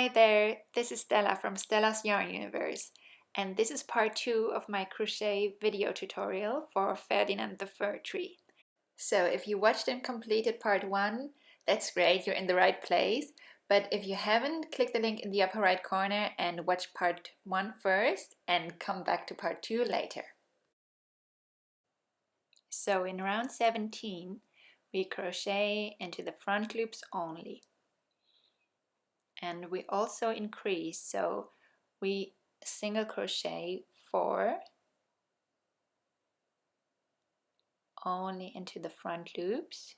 Hi there, this is Stella from Stella's Yarn Universe, and this is part 2 of my crochet video tutorial for Ferdinand the Fir Tree. So if you watched and completed part 1, that's great, you're in the right place. But if you haven't, click the link in the upper right corner and watch part 1 first and come back to part 2 later. So in round 17, we crochet into the front loops only. And we also increase, so we single crochet 4 only into the front loops.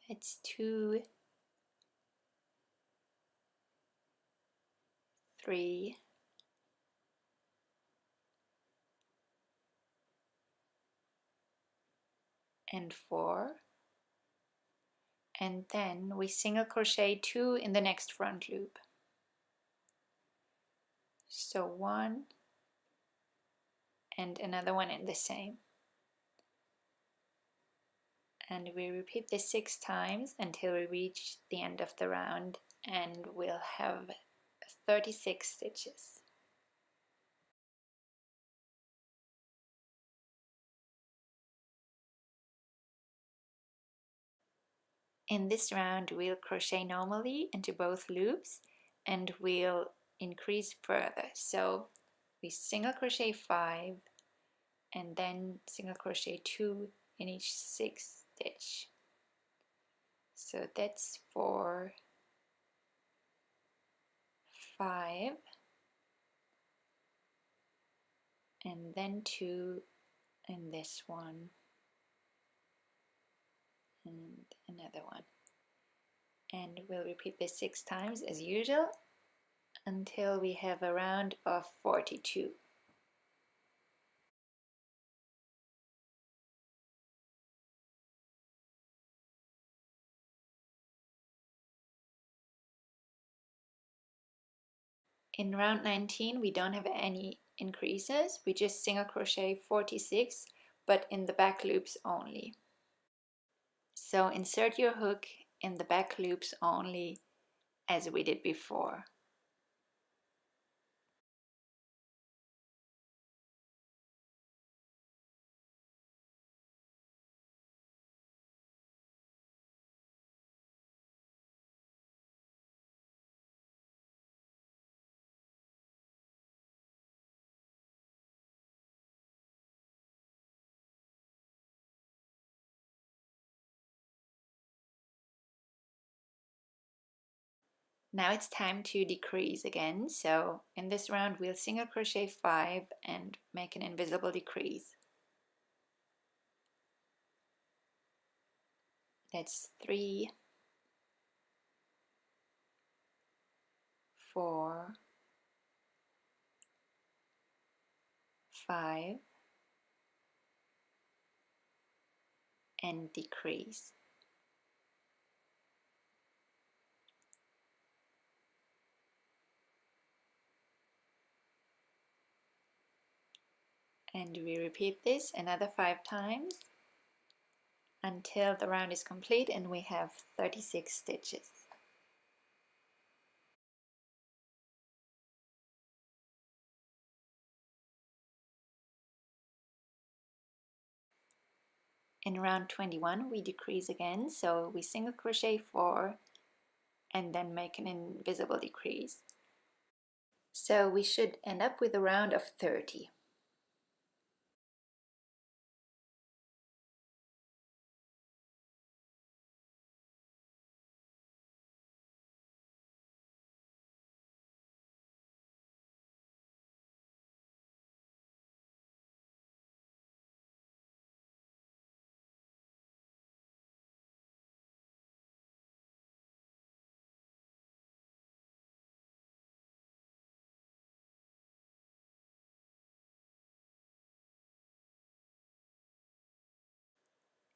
That's 2, 3, and 4, and then we single crochet 2 in the next front loop. So 1 and another one in the same. And we repeat this 6 times until we reach the end of the round, and we'll have 36 stitches. In this round we'll crochet normally into both loops and we'll increase further. So we single crochet 5 and then single crochet 2 in each 6th stitch. So that's 4, 5, and then 2 in this one, and another one. And we'll repeat this 6 times as usual until we have a round of 42. In round 19 we don't have any increases, we just single crochet 46, but in the back loops only. So insert your hook in the back loops only as we did before. Now it's time to decrease again, so in this round we'll single crochet 5 and make an invisible decrease. That's 3, 4, 5, and decrease. And we repeat this another 5 times until the round is complete and we have 36 stitches. In round 21 we decrease again, so we single crochet 4 and then make an invisible decrease. So we should end up with a round of 30.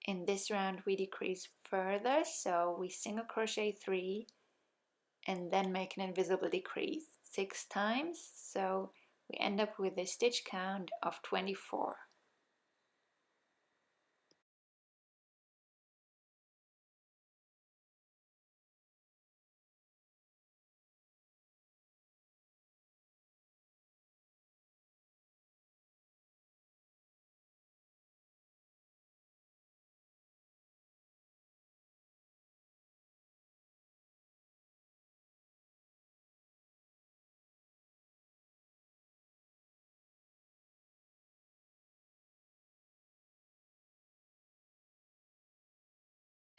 In this round we decrease further, so we single crochet 3 and then make an invisible decrease 6 times, so we end up with a stitch count of 24.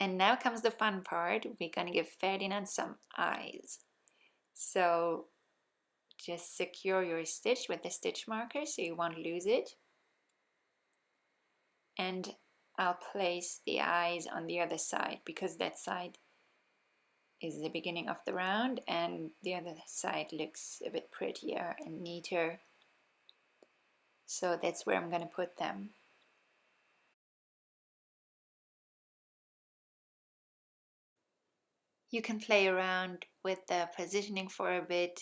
And now comes the fun part. We're gonna give Ferdinand some eyes. So just secure your stitch with the stitch marker so you won't lose it. And I'll place the eyes on the other side because that side is the beginning of the round and the other side looks a bit prettier and neater. So that's where I'm going to put them. You can play around with the positioning for a bit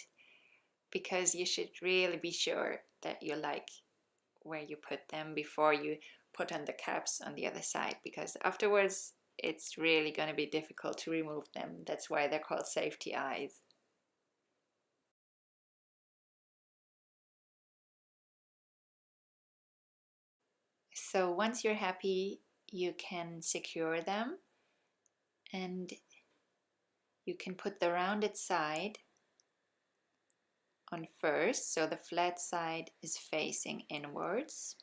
because you should really be sure that you like where you put them before you put on the caps on the other side, because afterwards it's really going to be difficult to remove them. That's why they're called safety eyes. So once you're happy, you can secure them and you can put the rounded side on first, so the flat side is facing inwards.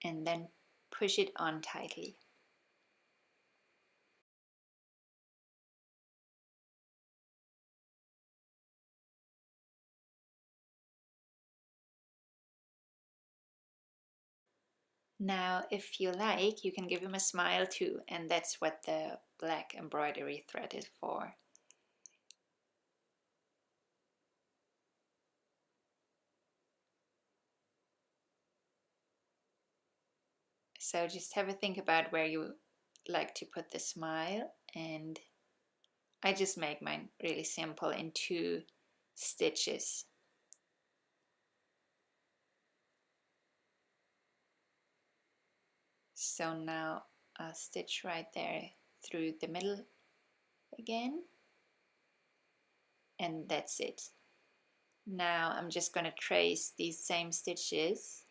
And then push it on tightly. Now, if you like, you can give him a smile too, and that's what the black embroidery thread is for. So just have a think about where you like to put the smile, and I just make mine really simple in 2 stitches. So now I'll stitch right there through the middle again, and that's it. Now I'm just going to trace these same stitches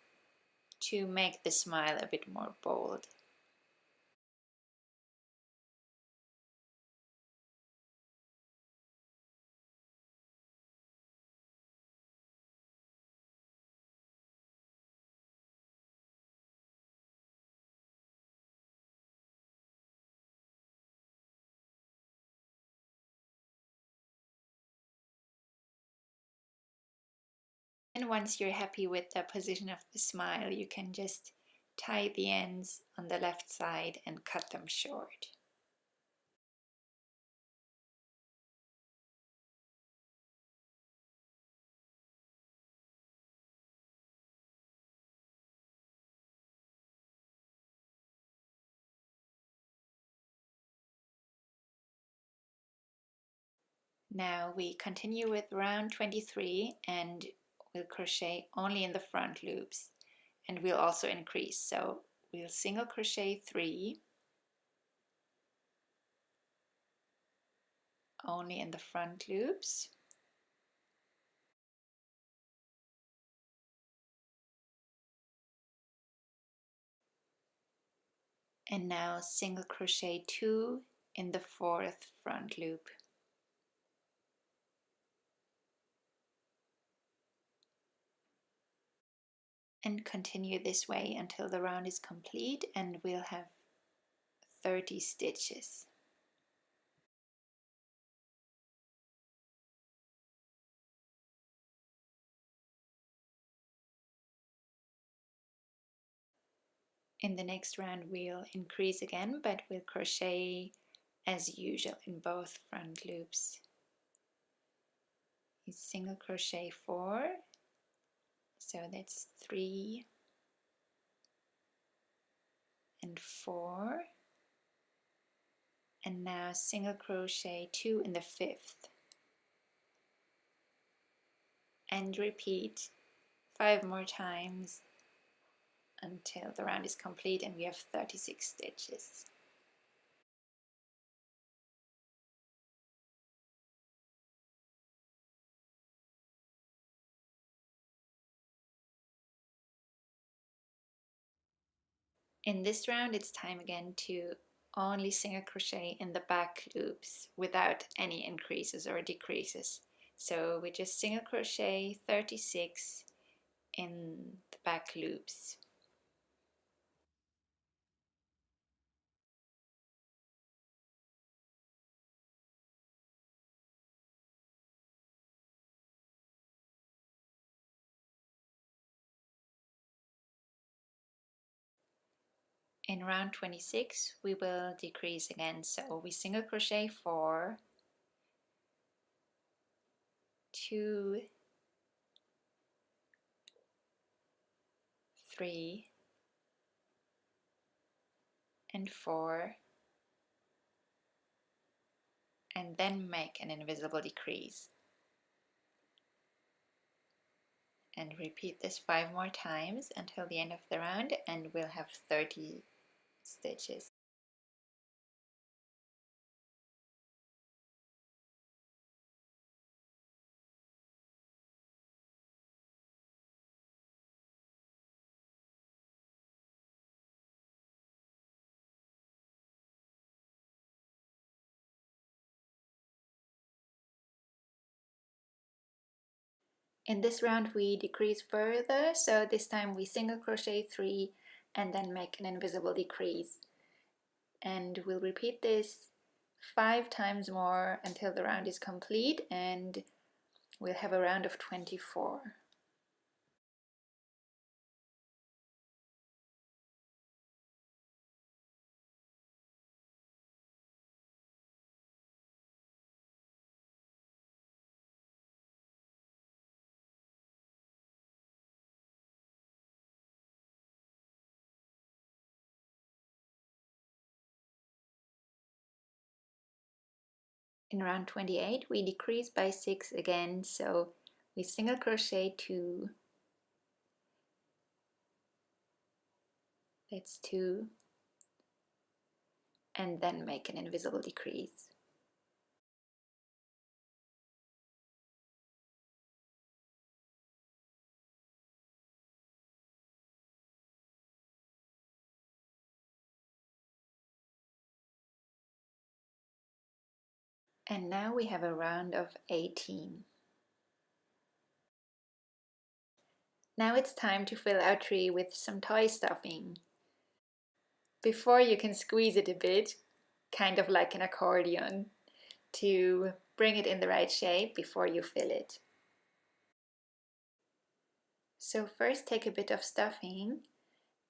to make the smile a bit more bold. And once you're happy with the position of the smile, you can just tie the ends on the left side and cut them short. Now we continue with round 23 and we'll crochet only in the front loops, and we'll also increase. So we'll single crochet 3 only in the front loops. And now single crochet 2 in the 4th front loop. And continue this way until the round is complete, and we'll have 30 stitches. In the next round we'll increase again, but we'll crochet as usual in both front loops. You single crochet 4, so that's 3 and 4, and now single crochet 2 in the 5th, and repeat 5 more times until the round is complete and we have 36 stitches. In this round it's time again to only single crochet in the back loops without any increases or decreases. So we just single crochet 36 in the back loops. In round 26 we will decrease again, so we single crochet 4, 2, 3 and 4, and then make an invisible decrease. And repeat this 5 more times until the end of the round, and we'll have 30 stitches. In this round we decrease further, so this time we single crochet 3 and then make an invisible decrease. And we'll repeat this 5 times more until the round is complete, and we'll have a round of 24. In round 28 we decrease by 6 again, so we single crochet 2, that's 2, and then make an invisible decrease. And now we have a round of 18. Now it's time to fill our tree with some toy stuffing. Before, you can squeeze it a bit, kind of like an accordion, to bring it in the right shape before you fill it. So first take a bit of stuffing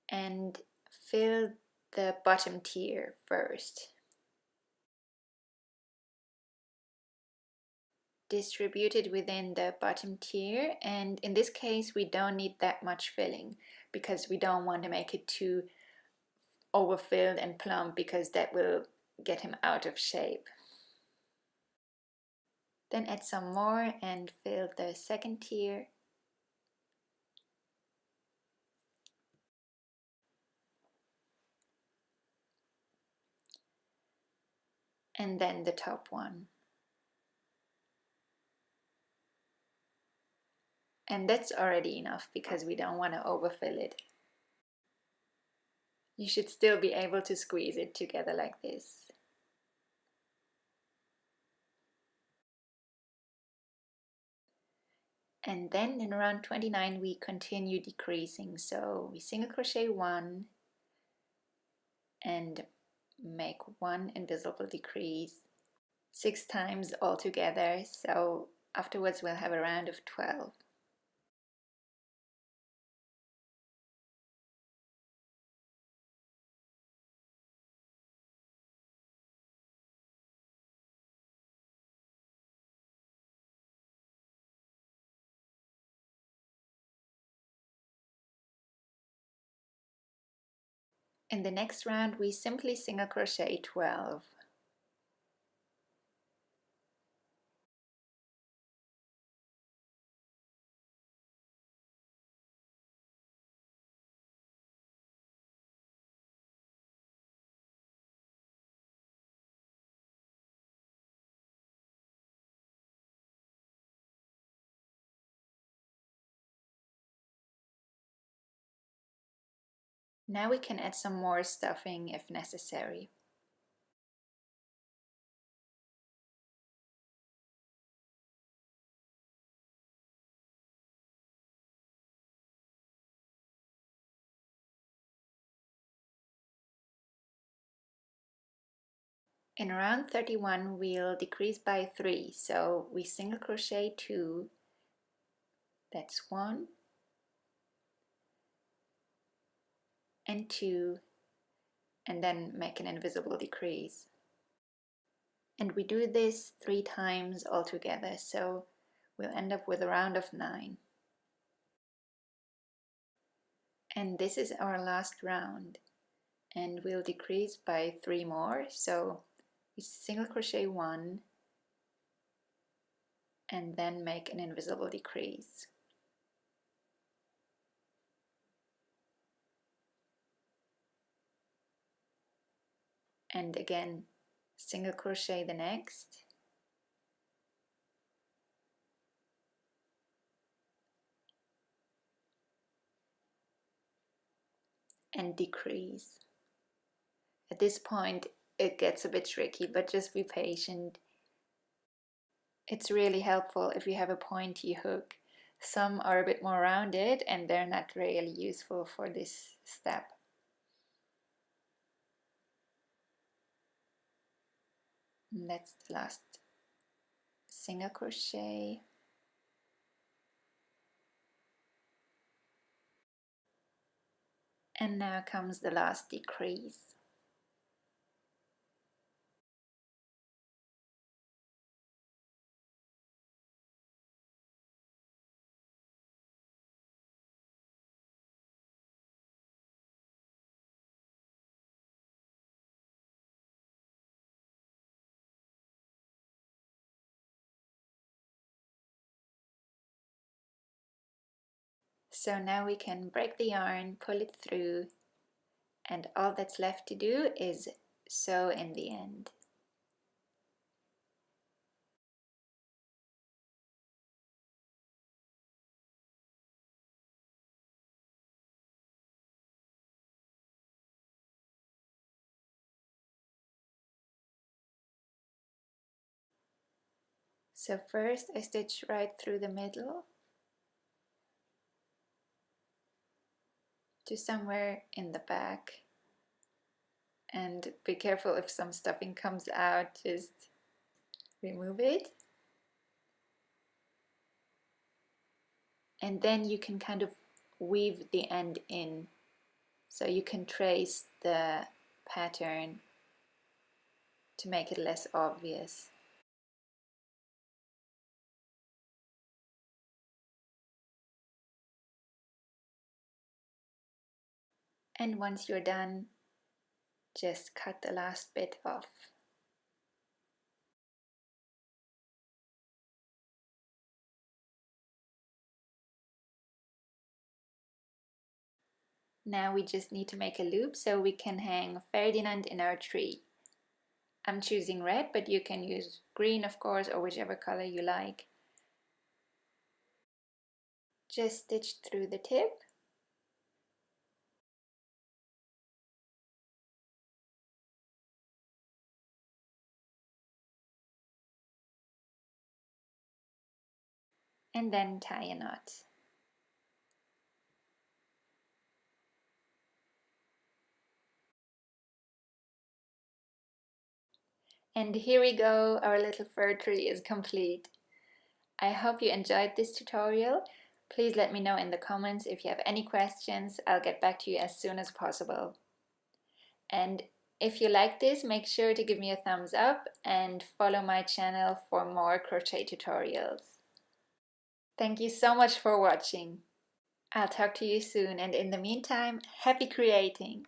and fill the bottom tier first. Distribute it within the bottom tier, and in this case we don't need that much filling because we don't want to make it too overfilled and plump, because that will get him out of shape. Then add some more and fill the second tier. And then the top one. And that's already enough because we don't want to overfill it. You should still be able to squeeze it together like this. And then in round 29 we continue decreasing, so we single crochet 1 and make 1 invisible decrease 6 times all together, so afterwards we'll have a round of 12. In the next round we simply single crochet 12. Now we can add some more stuffing if necessary. In round 31 we'll decrease by 3, so we single crochet 2, that's 1 and 2, and then make an invisible decrease. And we do this 3 times altogether, so we'll end up with a round of 9. And this is our last round, and we'll decrease by 3 more, so we single crochet 1 and then make an invisible decrease. And again, single crochet the next, and decrease. At this point it gets a bit tricky, but just be patient. It's really helpful if you have a pointy hook. Some are a bit more rounded and they're not really useful for this step. And that's the last single crochet. And now comes the last decrease. So now we can break the yarn, pull it through, and all that's left to do is sew in the end. So first I stitch right through the middle to somewhere in the back, and be careful if some stuffing comes out, just remove it. And then you can kind of weave the end in, so you can trace the pattern to make it less obvious. And once you're done, just cut the last bit off. Now we just need to make a loop so we can hang Ferdinand in our tree. I'm choosing red, but you can use green, of course, or whichever color you like. Just stitch through the tip. And then tie a knot. And here we go, our little fir tree is complete. I hope you enjoyed this tutorial. Please let me know in the comments if you have any questions. I'll get back to you as soon as possible. And if you like this, make sure to give me a thumbs up and follow my channel for more crochet tutorials. Thank you so much for watching. I'll talk to you soon, and in the meantime, happy creating!